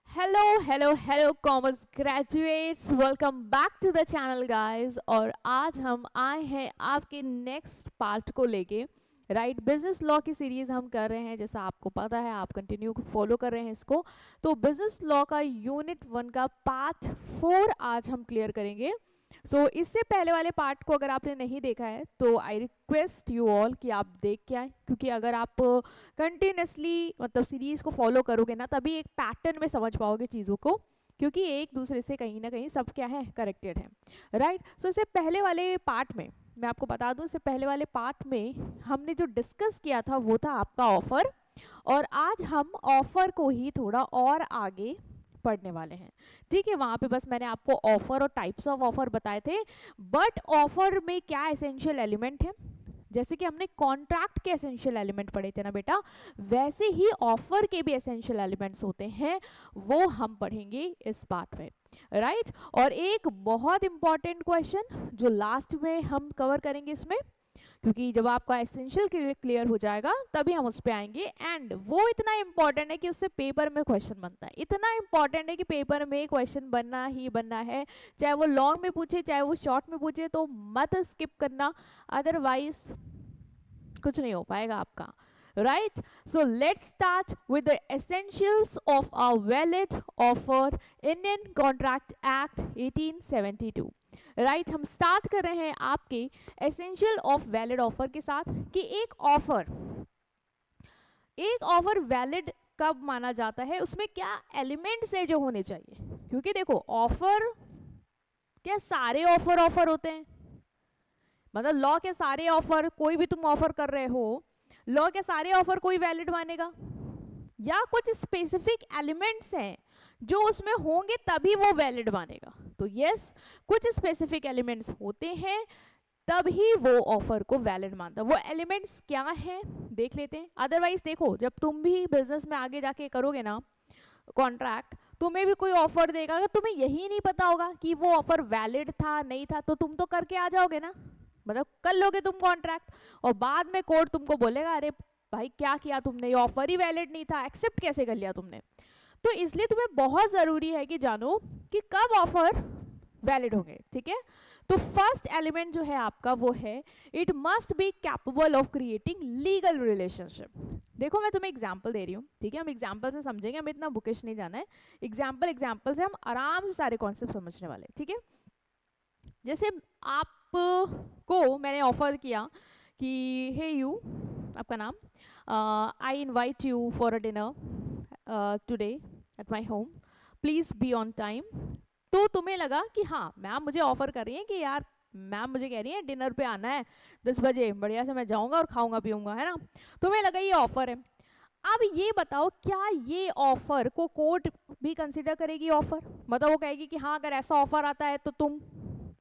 Hello hello hello commerce graduates, welcome back to the channel guys. और आज हम आए हैं आपके नेक्स्ट पार्ट को लेके। राइट, बिजनेस लॉ की सीरीज हम कर रहे हैं, जैसा आपको पता है, आप कंटिन्यू फॉलो कर रहे हैं इसको। तो बिजनेस लॉ का यूनिट 1 का पार्ट 4 आज हम क्लियर करेंगे। इससे पहले वाले पार्ट को अगर आपने नहीं देखा है तो आई रिक्वेस्ट यू ऑल कि आप देख के आए, क्योंकि अगर आप कंटिन्यूसली मतलब सीरीज को फॉलो करोगे ना, तभी एक पैटर्न में समझ पाओगे चीज़ों को, क्योंकि एक दूसरे से कहीं ना कहीं सब क्या है, करेक्टेड है। राइट, इससे पहले वाले पार्ट में मैं आपको बता दूं, इससे पहले वाले पार्ट में हमने जो डिस्कस किया था वो था आपका ऑफर। और आज हम ऑफर को ही थोड़ा और आगे पढ़ने वाले हैं। ठीक है, वहां पे बस मैंने आपको ऑफर और टाइप्स ऑफ ऑफर बताए थे, बट ऑफर में क्या एसेंशियल एलिमेंट है, जैसे कि हमने कॉन्ट्रैक्ट के एसेंशियल एलिमेंट पढ़े थे ना बेटा, वैसे ही ऑफर के भी एसेंशियल एलिमेंट्स होते हैं, वो हम पढ़ेंगे इस पार्ट में। राइट, और एक बहुत इंपॉर्टेंट क्वेश्चन जो लास्ट में हम कवर करेंगे इसमें, क्योंकि जब आपका एसेंशियल क्लियर हो जाएगा तभी हम उस पर आएंगे। एंड वो इतना इंपॉर्टेंट है कि उससे पेपर में क्वेश्चन बनता है, इतना इंपॉर्टेंट है कि पेपर में क्वेश्चन बनना ही बनना है, चाहे वो लॉन्ग में पूछे चाहे वो शॉर्ट में पूछे, तो मत स्किप करना, अदरवाइज कुछ नहीं हो पाएगा आपका। Right, so let's start with the essentials of a valid offer, Indian Contract Act 1872. Right, हम स्टार्ट कर रहे हैं आपके एसेंशियल ऑफ वैलिड ऑफर के साथ कि एक ऑफर वैलिड कब माना जाता है, उसमें क्या एलिमेंट्स है जो होने चाहिए। क्योंकि देखो, ऑफर क्या सारे ऑफर होते हैं, मतलब लॉ के सारे ऑफर, कोई भी तुम ऑफर कर रहे हो, लॉ के सारे ऑफर कोई वैलिड मानेगा, या कुछ स्पेसिफिक एलिमेंट्स हैं जो उसमें होंगे तभी वो वैलिड मानेगा। तो यस, कुछ स्पेसिफिक एलिमेंट्स होते हैं तभी वो ऑफर को वैलिड मानता है। वो एलिमेंट्स क्या हैं देख लेते हैं। अदरवाइज देखो, जब तुम भी बिजनेस में आगे जाके करोगे ना कॉन्ट्रैक्ट, तुम्हें भी कोई ऑफर देगा, अगर तुम्हें यही नहीं पता होगा कि वो ऑफर वैलिड था नहीं था, तो तुम तो करके आ जाओगे ना, मतलब कर लोगे तुम कॉन्ट्रैक्ट, और बाद में कोर्ट तुमको बोलेगा अरे भाई क्या किया तुमने, ये ऑफर ही वैलिड नहीं था, एक्सेप्ट कैसे कर लिया तुमने। तो इसलिए तुम्हें बहुत जरूरी है कि जानो कि कब ऑफर वैलिड होंगे। ठीक है, तो फर्स्ट एलिमेंट जो है आपका वो है, it must be capable of creating legal relationship. देखो मैं तुम्हें एग्जांपल दे रही हूँ, ठीक है, हम एग्जांपल से समझेंगे, हमें इतना बुकिश नहीं जाना है, एग्जांपल से हम आराम से सारे कॉन्सेप्ट समझने वाले। ठीक है, जैसे आपको मैंने ऑफर किया कि हे यू, आपका नाम, I invite you for a dinner today at my home, please be on time. तो तुम्हें लगा कि हाँ, मैम मुझे ऑफर कर रही है कि यार मैम मुझे कह रही है डिनर पे आना है 10 बजे, बढ़िया से मैं जाऊंगा और खाऊंगा पीऊंगा, है ना। तुम्हें लगा ये ऑफर है। अब ये बताओ, क्या ये ऑफर को कोर्ट भी कंसिडर करेगी ऑफर, मतलब वो कहेगी कि हाँ अगर ऐसा ऑफर आता है तो तुम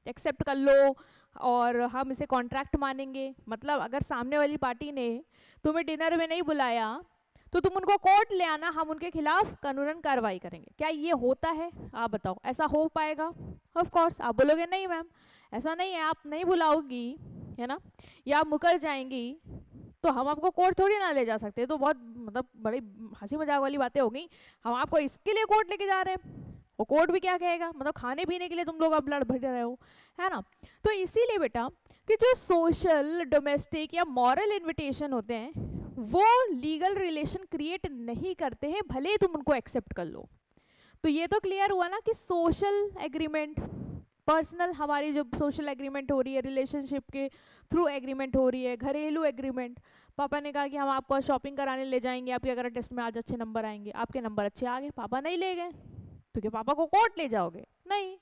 एक्सेप्ट कर लो और हम इसे कॉन्ट्रैक्ट मानेंगे। मतलब अगर सामने वाली पार्टी ने तुम्हें डिनर में नहीं बुलाया तो तुम उनको कोर्ट ले आना, हम उनके खिलाफ कानूनन कार्रवाई करेंगे। क्या ये होता है, आप बताओ, ऐसा हो पाएगा? ऑफ कोर्स आप बोलोगे नहीं मैम ऐसा नहीं है, आप नहीं बुलाओगी, है ना, या आप मुकर जाएंगी तो हम आपको कोर्ट थोड़ी ना ले जा सकते। तो बहुत मतलब बड़ी हंसी मजाक वाली बातें हो गई, हम आपको इसके लिए कोर्ट लेके जा रहे हैं, और कोर्ट भी क्या कहेगा, मतलब खाने पीने के लिए तुम लोग अब लड़ भड़ रहे हो, है ना। तो इसीलिए बेटा कि जो सोशल, डोमेस्टिक या मॉरल इन्विटेशन होते हैं वो लीगल रिलेशन क्रिएट नहीं करते हैं, भले ही तुम उनको एक्सेप्ट कर लो। तो ये तो क्लियर हुआ ना कि सोशल एग्रीमेंट, पर्सनल हमारी जो सोशल एग्रीमेंट हो रही है, रिलेशनशिप के थ्रू एग्रीमेंट हो रही है, घरेलू एग्रीमेंट, पापा ने कहा कि हम आपको शॉपिंग कराने ले जाएंगे, आपके अगर टेस्ट में आज अच्छे नंबर आएंगे, आपके नंबर अच्छे आ गए, पापा नहीं ले गए, तो क्या पापा को कोर्ट ले जाओगे? नहीं।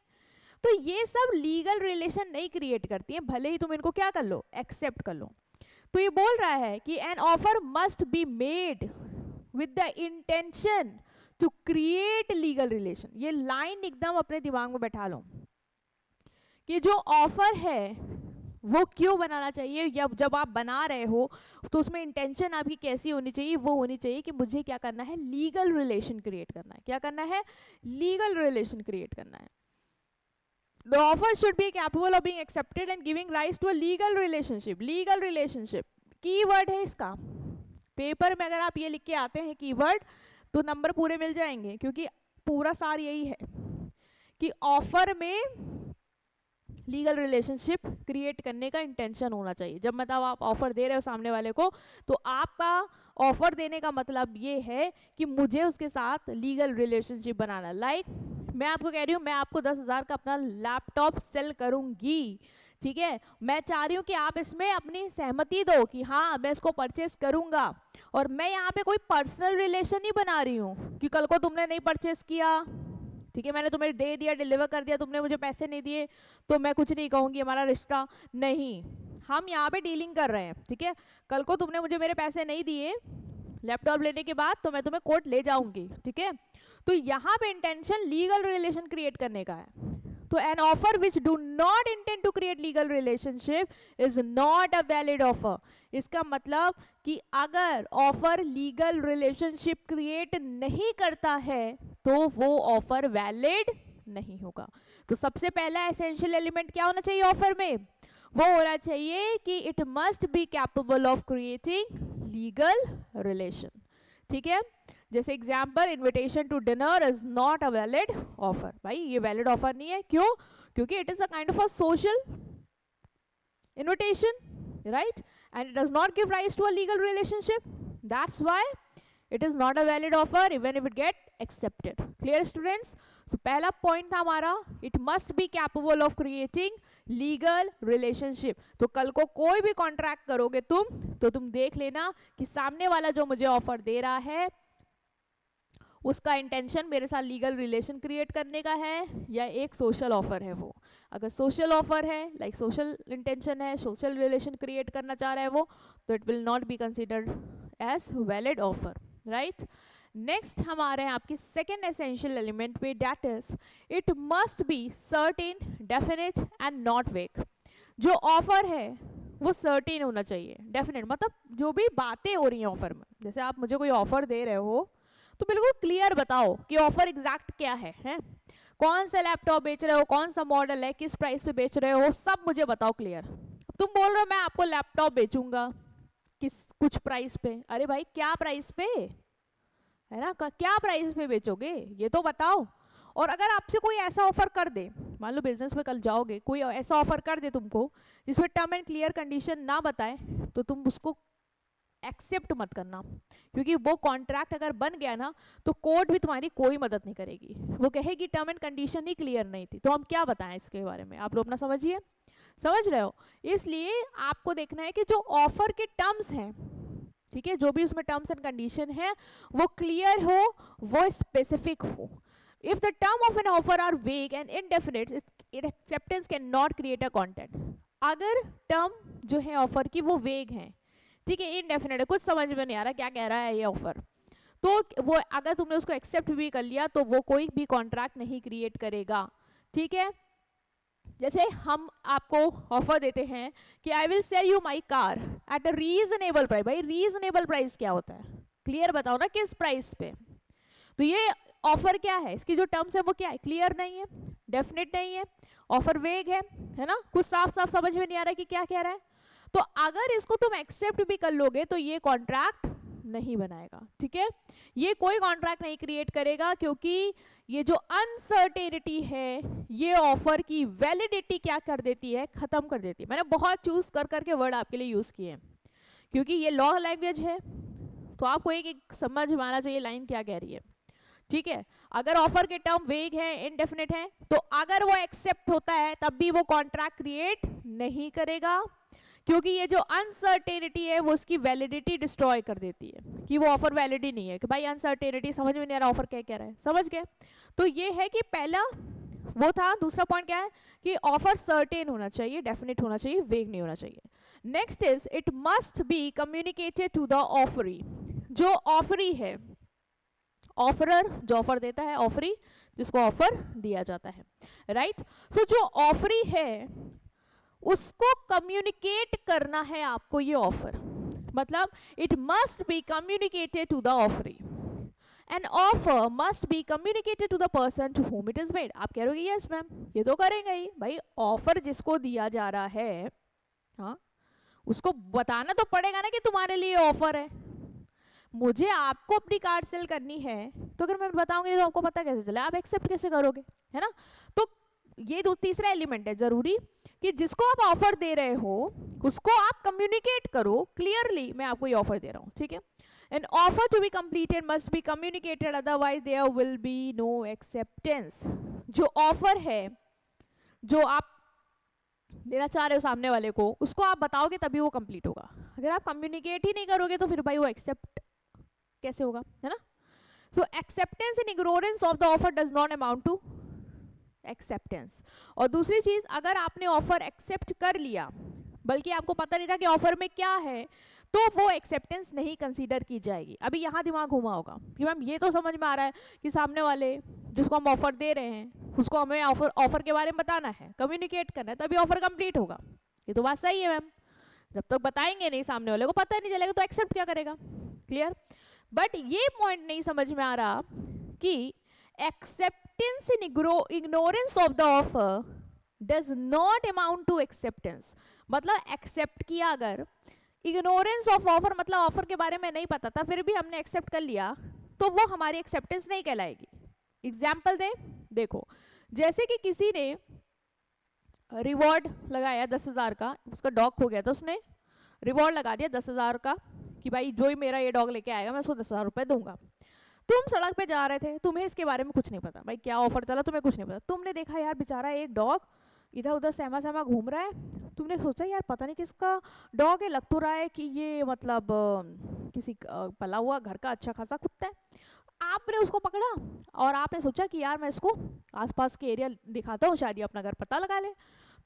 तो ये सब लीगल रिलेशन नहीं क्रिएट करती हैं, भले ही तुम इनको क्या कर लो, एक्सेप्ट कर लो। तो ये बोल रहा है कि an offer must be made with the intention to create legal relation. ये लाइन एकदम अपने दिमाग में बैठा लो कि जो ऑफर है वो क्यों बनाना चाहिए, या जब आप बना रहे हो तो उसमें इंटेंशन आपकी कैसी होनी चाहिए, वो होनी चाहिए कि मुझे क्या करना है, लीगल रिलेशन क्रिएट करना है। क्या करना है? लीगल रिलेशन क्रिएट करना है। The offer should be capable of being accepted and giving rise to a legal relationship. Legal relationship keyword है इसका। पेपर में अगर आप ये लिख के आते हैं कीवर्ड तो नंबर पूरे मिल जाएंगे, क्योंकि पूरा सार यही है कि ऑफर में लीगल रिलेशनशिप क्रिएट करने का इंटेंशन होना चाहिए। जब मतलब आप ऑफर दे रहे हो सामने वाले को, तो आपका ऑफर देने का मतलब ये है कि मुझे उसके साथ लीगल रिलेशनशिप बनाना। लाइक मैं आपको कह रही हूँ, मैं आपको 10,000 का अपना लैपटॉप सेल करूंगी, ठीक है, मैं चाह रही हूँ कि आप इसमें अपनी सहमति दो कि हाँ मैं इसको परचेस करूंगा, और मैं यहाँ पे कोई पर्सनल रिलेशन नहीं बना रही हूँ कि कल को तुमने नहीं परचेस किया, ठीक है, मैंने तुम्हें दे दिया, डिलीवर कर दिया, तुमने मुझे पैसे नहीं दिए तो मैं कुछ नहीं कहूंगी, हमारा रिश्ता नहीं। हम यहाँ पे डीलिंग कर रहे हैं, ठीक है, कल को तुमने मुझे मेरे पैसे नहीं दिए लैपटॉप लेने के बाद तो मैं तुम्हें कोर्ट ले जाऊंगी, ठीक है। तो यहाँ पे इंटेंशन लीगल रिलेशन क्रिएट करने का है। तो an offer which do not intend to create legal relationship is not a valid offer. इसका मतलब कि अगर ऑफर लीगल रिलेशनशिप क्रिएट नहीं करता है तो वो ऑफर वैलिड नहीं होगा। तो सबसे पहला एसेंशियल एलिमेंट क्या होना चाहिए ऑफर में? वो होना चाहिए कि it must be capable of creating legal relation, ठीक है। जैसे example, invitation to dinner is not a valid offer. भाई ये वैलिड ऑफर नहीं है, क्यों? क्योंकि it is a kind of a social invitation, right, and it does not give rise to a legal relationship. That's why it is not a valid offer even if it get accepted. Clear students? So पहला point था हमारा, it must be capable of creating legal relationship. तो कल को कोई भी contract करोगे तो तुम देख लेना कि सामने वाला जो मुझे ऑफर दे रहा है उसका इंटेंशन मेरे साथ लीगल रिलेशन क्रिएट करने का है या एक सोशल ऑफर है। वो अगर सोशल ऑफर है, लाइक सोशल इंटेंशन है, सोशल रिलेशन क्रिएट करना चाह रहा है वो, तो it will not be considered as valid offer, right. Next हम आ रहे हैं आपकी सेकेंड एसेंशियल एलिमेंट पे, that is it must be certain, definite and not vague. जो ऑफर है वो सर्टेन होना चाहिए, डेफिनेट मतलब जो भी बातें हो रही हैं ऑफर में, जैसे आप मुझे कोई ऑफर दे रहे हो तो बिल्कुल क्लियर बताओ कि ऑफर एग्जैक्ट क्या है? कौन सा लैपटॉप बेच रहे हो, कौन सा मॉडल है, किस प्राइस पे बेच रहे हो, सब मुझे बताओ क्लियर। तुम बोल रहे हो मैं आपको लैपटॉप बेचूंगा कुछ प्राइस पे, अरे भाई क्या प्राइस पे है ना, क्या प्राइस पे बेचोगे ये तो बताओ। और अगर आपसे कोई ऐसा ऑफर कर दे, मान लो बिजनेस में कल जाओगे, कोई ऐसा ऑफर कर दे तुमको जिसमें टर्म एंड क्लियर कंडीशन ना बताए, तो तुम उसको एक्सेप्ट मत करना, क्योंकि वो कॉन्ट्रैक्ट अगर बन गया ना तो कोर्ट भी तुम्हारी कोई मदद नहीं करेगी, वो कहेगी term and condition he clear नहीं थी, तो हम क्या बताएं इसके बारे में। आप लोग अपना समझिए, समझ रहे हो? इसलिए आपको देखना है कि जो ऑफर के टर्म्स हैं, ठीक है, जो भी उसमें टर्म्स एंड कंडीशन है वो क्लियर हो, वो स्पेसिफिक हो। If the term of an offer are vague and indefinite, it acceptance can not create a content. अगर टर्म जो है ऑफर की वो वेग है, ठीक है, इनडेफिनेट है, कुछ समझ में नहीं आ रहा क्या कह रहा है ये ऑफर, तो वो अगर तुमने उसको एक्सेप्ट भी कर लिया तो वो कोई भी कॉन्ट्रैक्ट नहीं क्रिएट करेगा, ठीक है। जैसे हम आपको ऑफर देते हैं कि I will sell you my car at a reasonable price. भाई रीजनेबल प्राइस क्या होता है? क्लियर बताओ ना किस प्राइस पे। तो ये ऑफर क्या है, इसकी जो टर्म्स है वो क्या है? क्लियर नहीं है, डेफिनेट नहीं है, ऑफर वेग है ना, कुछ साफ साफ समझ में नहीं आ रहा है कि क्या कह रहा है। तो अगर इसको तुम एक्सेप्ट भी कर लोगे तो ये कॉन्ट्रैक्ट नहीं बनाएगा, ठीक है, ये कोई कॉन्ट्रैक्ट नहीं क्रिएट करेगा, क्योंकि ये जो अनसर्टेनिटी है ये ऑफर की वैलिडिटी क्या कर देती है? खत्म कर देती है। मैंने बहुत चूज कर करके वर्ड आपके लिए यूज किए हैं क्योंकि ये लॉ लैंग्वेज है, तो आपको एक समझ में आना चाहिए लाइन क्या कह रही है, ठीक है। अगर ऑफर के टर्म वेग है, इनडेफिनिट है, तो अगर वो एक्सेप्ट होता है तब भी वो कॉन्ट्रैक्ट क्रिएट नहीं करेगा, क्योंकि ये जो अनसर्टेनिटी है वो उसकी वैलिडिटी डिस्ट्रॉय कर देती है कि वो ऑफर वैलिड ही नहीं है। कि भाई अनसर्टेनिटी, समझ में नहीं आ रहा ऑफर क्या कह रहा है, समझ गए? तो ये है कि पहला वो था। दूसरा पॉइंट क्या है कि ऑफर सर्टेन होना चाहिए, डेफिनेट होना चाहिए, वेग नहीं होना चाहिए। Next is it must be communicated to the offeree. जो ऑफरी है, ऑफरर जो ऑफर देता है, ऑफरी जिसको ऑफर दिया जाता है, राइट। सो जो ऑफरी है उसको कम्युनिकेट करना है आपको ये ऑफर, मतलब it must be communicated to the offeree. An offer must be communicated to the person to whom it is made। आप कह रहे हो यस मैम, ये तो करेंगे ही भाई, ऑफर जिसको दिया जा रहा है, हाँ, उसको बताना तो पड़ेगा ना कि तुम्हारे लिए ऑफर है। मुझे आपको अपनी कार सेल करनी है तो अगर मैं बताऊंगी तो आपको पता कैसे चले, आप एक्सेप्ट कैसे करोगे, है ना। तो ये तीसरा एलिमेंट है जरूरी कि जिसको आप ऑफर दे रहे हो उसको आप कम्युनिकेट करो क्लियरली, मैं आपको ये ऑफर दे रहा हूँ, ठीक है। An offer to be completed must be communicated, otherwise there will be no acceptance. जो ऑफर है जो आप देना चाह रहे हो सामने वाले को, उसको आप बताओगे तभी वो कंप्लीट होगा। अगर आप कम्युनिकेट ही नहीं करोगे तो फिर भाई वो एक्सेप्ट कैसे होगा, है ना। So acceptance in ignorance of the offer does not amount to acceptance. और दूसरी चीज, अगर आपने ऑफर एक्सेप्ट कर लिया बल्कि आपको पता नहीं था कि ऑफर में क्या है, तो वो एक्सेप्टेंस नहीं कंसीडर की जाएगी। अभी यहाँ दिमाग घुमा होगा कि मैम ये तो समझ में आ रहा है कि सामने वाले जिसको हम ऑफर दे रहे हैं उसको हमें ऑफर के बारे में बताना है, कम्युनिकेट करना है, तभी ऑफर कंप्लीट होगा। ये तो बात सही है मैम, जब तक बताएंगे नहीं सामने वाले को पता नहीं चलेगा तो एक्सेप्ट क्या करेगा, क्लियर। बट ये पॉइंट नहीं समझ में आ रहा कि acceptance in ignorance of the offer does not amount to acceptance. मतलब एक्सेप्ट किया, अगर इग्नोरेंस ऑफ ऑफर मतलब ऑफर के बारे में नहीं पता था फिर भी हमने एक्सेप्ट कर लिया, तो वो हमारी एक्सेप्टेंस नहीं कहलाएगी। एग्जाम्पल दें, देखो जैसे कि किसी ने रिवॉर्ड लगाया 10,000 का, उसका डॉग खो गया था, उसने रिवॉर्ड लगा दिया 10,000 का कि भाई जो ही मेरा ये डॉग लेके आएगा मैं उसको 10,000 रुपये दूंगा। तुम सड़क पे जा रहे थे, तुम्हें इसके बारे में कुछ नहीं पता, भाई क्या ऑफर चला तुम्हें कुछ नहीं पता, तुमने देखा यार बेचारा एक डॉग इधर उधर सहमा सहमा घूम रहा है, तुमने सोचा यार पता नहीं किसका डॉग है, लग तो रहा है कि ये मतलब किसी पला हुआ घर का अच्छा खासा कुत्ता है। आपने उसको पकड़ा और आपने सोचा कि यार मैं इसको आसपास के एरिया दिखाता हूँ, शायद ये अपना घर पता लगा ले।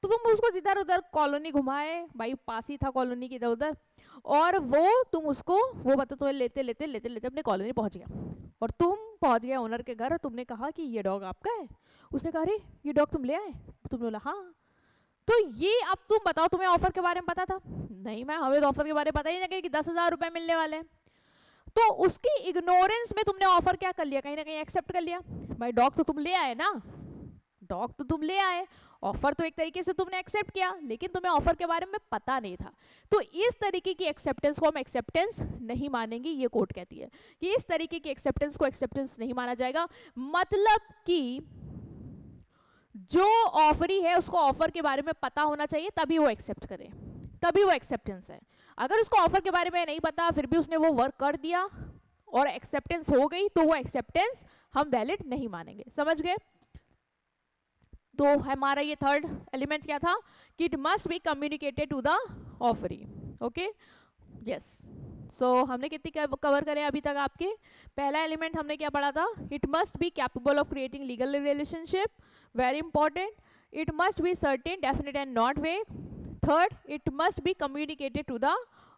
तो तुम उसको जिधर उधर कॉलोनी घुमाए, भाई पास ही था कॉलोनी के इधर उधर, और वो तुम उसको वो मतलब तुम्हें लेते लेते लेते लेते अपने कॉलोनी पहुंच गया, और तुम पहुंच गए ओनर के घर, तुमने कहा कि ये डॉग आपका है। उसने कहा अरे ये डॉग तुम ले आए, तुमने बोला हाँ। तो ये अब तुम बताओ तुम्हें ऑफर के बारे में पता था? नहीं मैम, हमें तो ऑफर के बारे में पता ही नहीं कि 10,000 रुपये मिलने वाले हैं। तो उसकी इग्नोरेंस में तुमने ऑफर क्या कर लिया, कहीं ना कहीं एक्सेप्ट कर लिया। भाई डॉग तो तुम ले आए ना, डॉग तो तुम ले आए, ऑफर तो एक तरीके से तुमने एक्सेप्ट किया, लेकिन तुम्हें ऑफर के बारे में पता नहीं था। तो इस तरीके की एक्सेप्टेंस को हम एक्सेप्टेंस नहीं मानेंगे, ये कोर्ट कहती है कि इस तरीके की एक्सेप्टेंस को एक्सेप्टेंस नहीं माना जाएगा। मतलब कि जो ऑफरी है उसको ऑफर के बारे में पता होना चाहिए तभी वो एक्सेप्ट करे, तभी वो एक्सेप्टेंस है। अगर उसको ऑफर के बारे में नहीं पता फिर भी उसने वो वर्क कर दिया और एक्सेप्टेंस हो गई, तो वो एक्सेप्टेंस हम वैलिड नहीं मानेंगे। समझ गए? तो हमारा ये थर्ड एलिमेंट क्या था कि it must be communicated to the offeree. Okay, yes. So हमने कितनी कवर करे अभी तक आपके? पहला एलिमेंट हमने क्या पढ़ा था? It must be capable of creating legal relationship, very important. It must be certain, definite and not vague. Third, it must be communicated to the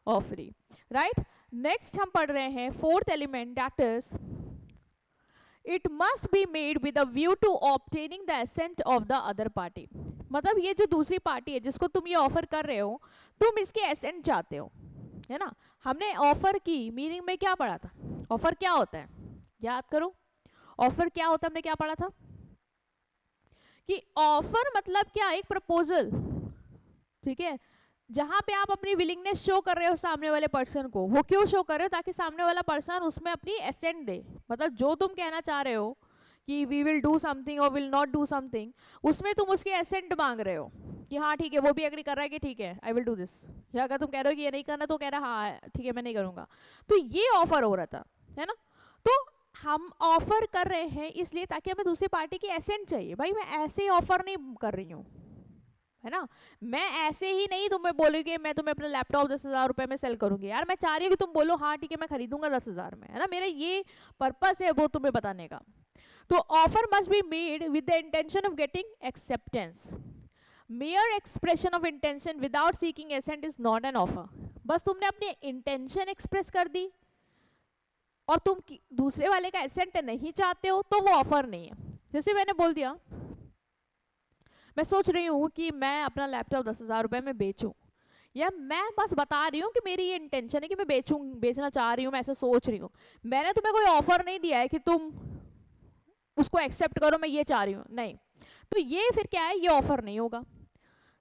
offeree, right. Next हम पढ़ रहे हैं fourth element, that is it must be made with a view to obtaining the assent of the other party. मतलब ये जो दूसरी party है जिसको तुम ये ऑफर कर रहे हो, तुम इसके एसेंट चाहते हो, है ना। हमने ऑफर की मीनिंग में क्या पढ़ा था? ऑफर क्या होता है, याद करो। ऑफर क्या होता है, हमने क्या पढ़ा था कि ऑफर मतलब क्या? एक प्रपोजल, ठीक है, जहां पे आप अपनी विलिंगनेस शो कर रहे हो सामने वाले पर्सन को। वो क्यों शो कर रहे हो? ताकि सामने वाला पर्सन उसमें अपनी एसेंट दे। मतलब जो तुम कहना चाह रहे हो कि वी विल डू समथिंग और विल नॉट डू समथिंग, उसमें तुम उसकी एसेंट मांग रहे हो कि हाँ ठीक है, वो भी एग्री कर रहा है कि ठीक है आई विल डू दिस। या अगर तुम कह रहे हो कि ये नहीं करना तो कह रहा है हाँ ठीक है मैं नहीं करूँगा। तो ये ऑफर हो रहा था, है ना। तो हम ऑफर कर रहे हैं इसलिए ताकि हमें दूसरी पार्टी की एसेंट चाहिए। भाई मैं ऐसे ही ऑफर नहीं कर रही हूँ, है ना। मैं ऐसे ही नहीं तुम्हें बोलूँगी मैं तुम्हें अपना लैपटॉप 10,000 रुपये में सेल करूँगी। यार मैं चाह रही हूँ कि तुम बोलो हाँ ठीक है मैं खरीदूंगा 10,000 में, है ना। मेरा ये पर्पस है वो तुम्हें बताने का। तो offer must be made with the intention of getting acceptance. Mere expression of intention without seeking assent is not an offer. बस तुमने अपनी इंटेंशन एक्सप्रेस कर दी और तुम दूसरे वाले का एसेंट नहीं चाहते हो तो वो ऑफर नहीं है। जैसे मैंने बोल दिया मैं सोच रही हूँ कि मैं अपना लैपटॉप 10,000 रुपये में बेचूं, या मैं बस बता रही हूँ कि मेरी ये इंटेंशन है कि मैं बेचना चाह रही हूँ, मैं ऐसा सोच रही हूँ। मैंने तुम्हें कोई ऑफर नहीं दिया है कि तुम उसको एक्सेप्ट करो, मैं ये चाह रही हूँ, नहीं। तो ये फिर क्या है? ये ऑफर नहीं होगा।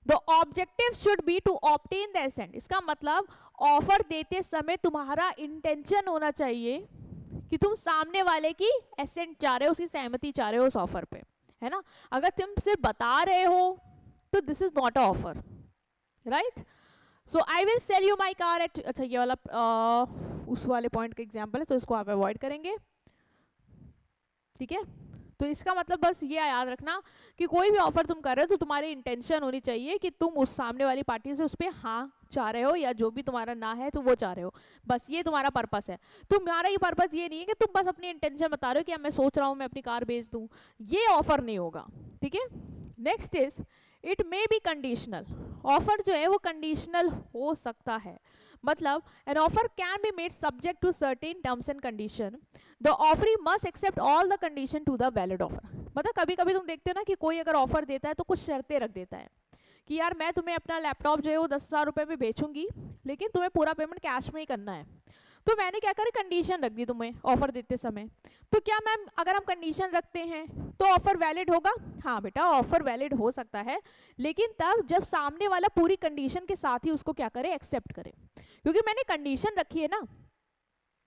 The objective should be to obtain the assent. इसका मतलब ऑफर देते समय तुम्हारा इंटेंशन होना चाहिए कि तुम सामने वाले की एसेंट चाह रहे हो, उसकी सहमति चाह रहे हो उस ऑफर पे, है ना। अगर तुम सिर्फ बता रहे हो तो this is not a offer, right. So I will sell you my car at, अच्छा ये वाला उस वाले पॉइंट का एग्जाम्पल है तो इसको आप अवॉइड करेंगे, ठीक है। तो इसका मतलब बस ये याद रखना कि कोई भी ऑफर तुम कर रहे हो तो तुम्हारी इंटेंशन होनी चाहिए कि तुम उस सामने वाली पार्टी से उस पर हाँ चाह रहे हो, या जो भी तुम्हारा ना है तो वो चाह रहे हो, बस ये तुम्हारा पर्पस है। तुम्हारा ये पर्पस ये नहीं है कि तुम बस अपनी इंटेंशन बता रहे हो कि मैं सोच रहा हूँ मैं अपनी कार बेच दूँ, ये ऑफर नहीं होगा, ठीक है। Next is it may be conditional. Offer जो है वो कंडीशनल हो सकता है, मतलब an offer can be made subject to certain terms and condition, the offeree must accept all the condition to the valid offer. मतलब कभी कभी तुम देखते हो ना कि कोई अगर ऑफर देता है तो कुछ शर्तें रख देता है कि यार मैं तुम्हें अपना लैपटॉप जो है वो 10,000 रुपये में बेचूंगी, लेकिन तुम्हें पूरा पेमेंट कैश में ही करना है। तो मैंने क्या करी, कंडीशन रख दी तुम्हें ऑफर देते समय। तो क्या मैम अगर हम कंडीशन रखते हैं तो ऑफर वैलिड होगा? हाँ बेटा, ऑफर वैलिड हो सकता है, लेकिन तब जब सामने वाला पूरी कंडीशन के साथ ही उसको क्या करे, एक्सेप्ट करे। क्योंकि मैंने कंडीशन रखी है ना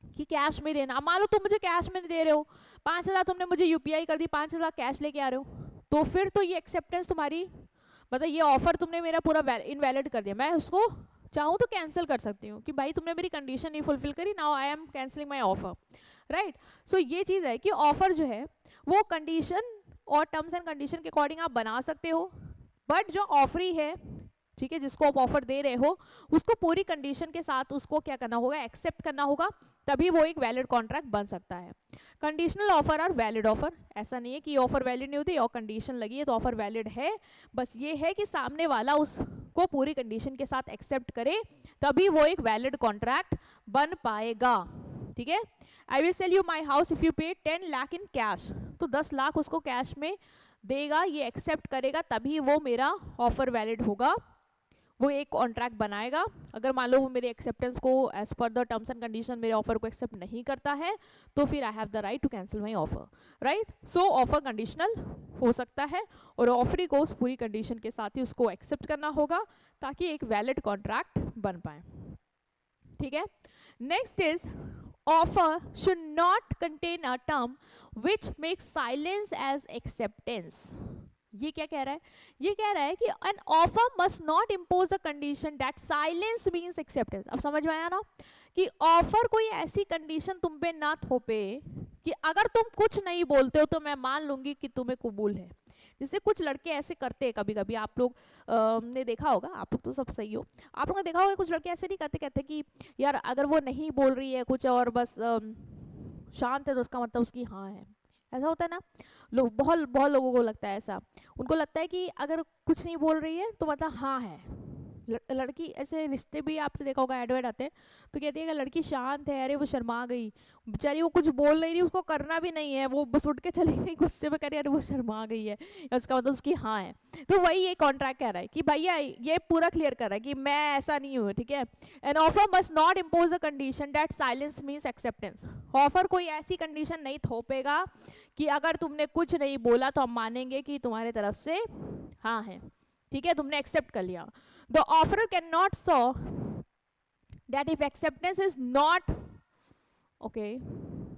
कि कैश में देना। मान लो तुम मुझे कैश में दे रहे हो, 5,000 तुमने मुझे यूपीआई कर दी, 5,000 कैश लेके आ रहे हो, तो फिर तो ये एक्सेप्टेंस तुम्हारी, मतलब ये ऑफर तुमने मेरा पूरा इनवैलिड कर दिया। मैं उसको चाहूँ तो कैंसिल कर सकती हूँ कि भाई तुमने मेरी कंडीशन नहीं फुलफिल करी, now I am cancelling my offer, right. So ये चीज़ है कि ऑफर जो है वो कंडीशन और टर्म्स एंड कंडीशन के अकॉर्डिंग आप बना सकते हो, बट जो ऑफरी है, ठीक है, जिसको आप ऑफर दे रहे हो उसको पूरी कंडीशन के साथ उसको क्या करना होगा, एक्सेप्ट करना होगा, तभी वो एक वैलिड कॉन्ट्रैक्ट बन सकता है। कंडीशनल ऑफर और वैलिड ऑफर, ऐसा नहीं है कि ऑफर वैलिड नहीं होती और कंडीशन लगी है तो ऑफर वैलिड है, बस ये है कि सामने वाला उसको पूरी कंडीशन के साथ एक्सेप्ट करे तभी वो एक वैलिड कॉन्ट्रैक्ट बन पाएगा, ठीक है। I will sell you my house if you pay 10 lakh in cash, तो 10 लाख उसको कैश में देगा, ये एक्सेप्ट करेगा तभी वो मेरा ऑफर वैलिड होगा, वो एक कॉन्ट्रैक्ट बनाएगा। अगर मान लो वो मेरे एक्सेप्टेंस को as per the terms and condition मेरे ऑफर को एक्सेप्ट नहीं करता है तो फिर I have the right to cancel my offer, right. So offer conditional हो सकता है और ऑफरी को उस पूरी कंडीशन के साथ ही उसको एक्सेप्ट करना होगा ताकि एक वैलिड कॉन्ट्रैक्ट बन पाए, ठीक है। Next is offer should not contain a term which makes silence as acceptance. ये क्या कह रहा है, ये कह रहा है कि an offer must not impose a condition that silence means acceptance. अब समझ में आया ना कि ऑफर कोई ऐसी कंडीशन तुम पे ना थोपे कि अगर तुम कुछ नहीं बोलते हो तो मैं मान लूंगी कि तुम्हें कबूल है। जैसे कुछ लड़के ऐसे करते हैं कभी कभी, आप लोग ने देखा होगा, आप लोग तो सब सही हो, आप लोगों ने देखा होगा कुछ लड़के ऐसे नहीं करते, कहते कि यार अगर वो नहीं बोल रही है कुछ और बस शांत है तो उसका मतलब उसकी हाँ है। ऐसा होता है ना, लोग बहुत बहुत लोगों को लगता है ऐसा, उनको लगता है कि अगर कुछ नहीं बोल रही है तो मतलब हाँ है। लड़की ऐसे रिश्ते भी आपने देखा होगा, एडवर्ट आते हैं तो कहती है कि लड़की शांत है, अरे वो शर्मा गई बेचारी, वो कुछ बोल नहीं रही, उसको करना भी नहीं है, वो बस उठ के चली गई गुस्से में, करे अरे वो शर्मा गई है, या उसका मतलब उसकी हाँ है। तो वही ये कॉन्ट्रैक्ट कह रहा है कि भैया ये पूरा क्लियर कर रहा है कि मैं ऐसा नहीं हूँ, ठीक है। N offer must not impose a condition that silence means acceptance. Offer कोई ऐसी कंडीशन नहीं थोपेगा कि अगर तुमने कुछ नहीं बोला तो हम मानेंगे कि तुम्हारे तरफ से हाँ है, ठीक है, तुमने एक्सेप्ट कर लिया। The offerer cannot show that if acceptance is not okay